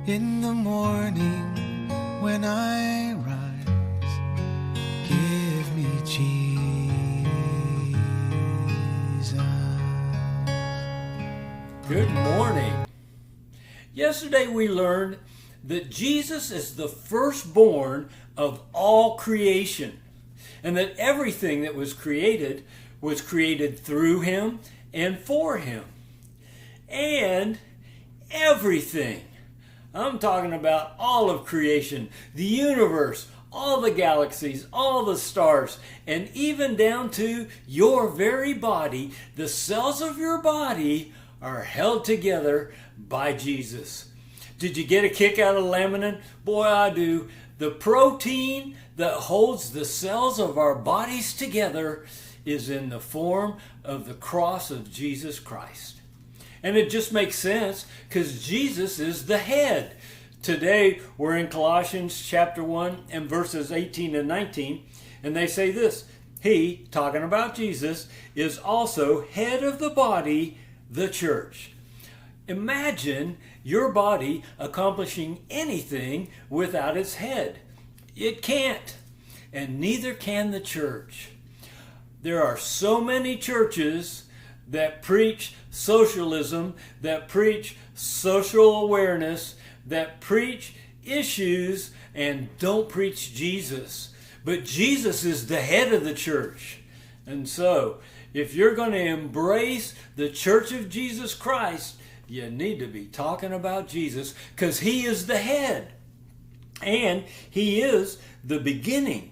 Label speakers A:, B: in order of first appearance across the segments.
A: In the morning when I rise, give me Jesus.
B: Good morning. Yesterday we learned that Jesus is the firstborn of all creation, and that everything that was created through him and for him. And everything, I'm talking about all of creation, the universe, all the galaxies, all the stars, and even down to your very body, the cells of your body are held together by Jesus. Did you get a kick out of laminin? Boy, I do. The protein that holds the cells of our bodies together is in the form of the cross of Jesus Christ. And it just makes sense because Jesus is the head. Today we're in Colossians chapter 1 and verses 18 and 19, and they say this: He, talking about Jesus, is also head of the body, the church. Imagine your body accomplishing anything without its head. It can't, and neither can the church. There are so many churches that preach socialism, that preach social awareness, that preach issues, and don't preach Jesus. But Jesus is the head of the church. And so, if you're going to embrace the Church of Jesus Christ, you need to be talking about Jesus, because he is the head. And he is the beginning.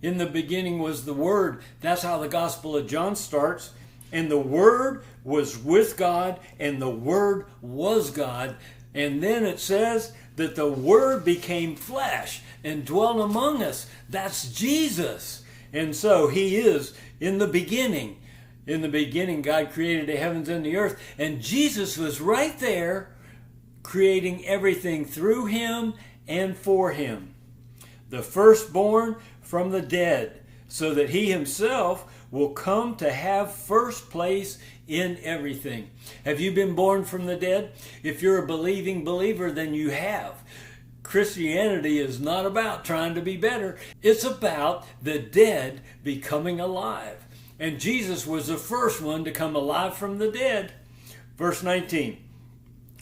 B: In the beginning was the Word. That's how the Gospel of John starts. And the Word was with God, and the Word was God. And then it says that the Word became flesh and dwelt among us. That's Jesus. And so he is in the beginning. In the beginning, God created the heavens and the earth. And Jesus was right there, creating everything through him and for him. The firstborn from the dead, so that he himself will come to have first place in everything. Have you been born from the dead? If you're a believing believer, then you have. Christianity is not about trying to be better. It's about the dead becoming alive. And Jesus was the first one to come alive from the dead. Verse 19,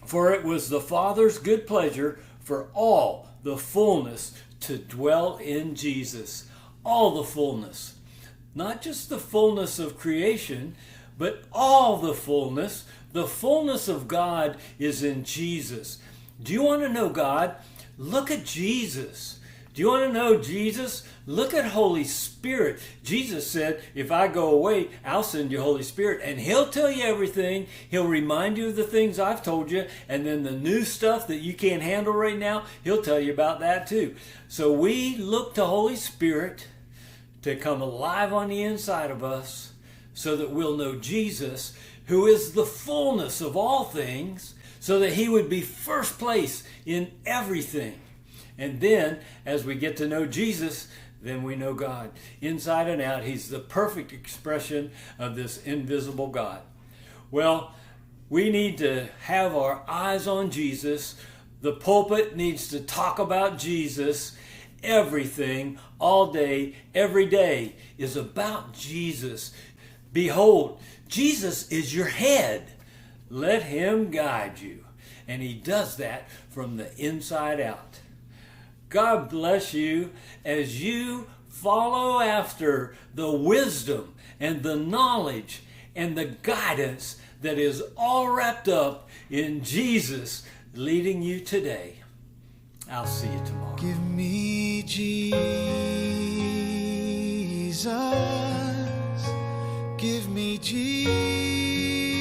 B: for it was the Father's good pleasure for all the fullness to dwell in Jesus. All the fullness. Not just the fullness of creation, but all the fullness. The fullness of God is in Jesus. Do you want to know God? Look at Jesus. Do you want to know Jesus? Look at Holy Spirit. Jesus said, if I go away, I'll send you Holy Spirit, and he'll tell you everything. He'll remind you of the things I've told you, and then the new stuff that you can't handle right now, he'll tell you about that too. So we look to Holy Spirit to come alive on the inside of us so that we'll know Jesus, who is the fullness of all things, so that he would be first place in everything. And then, as we get to know Jesus, then we know God. Inside and out, he's the perfect expression of this invisible God. Well, we need to have our eyes on Jesus. The pulpit needs to talk about Jesus. Everything, all day, every day, is about Jesus. Behold, Jesus is your head. Let him guide you. And he does that from the inside out. God bless you as you follow after the wisdom and the knowledge and the guidance that is all wrapped up in Jesus leading you today. I'll see you tomorrow.
A: Give me Jesus. Give me Jesus.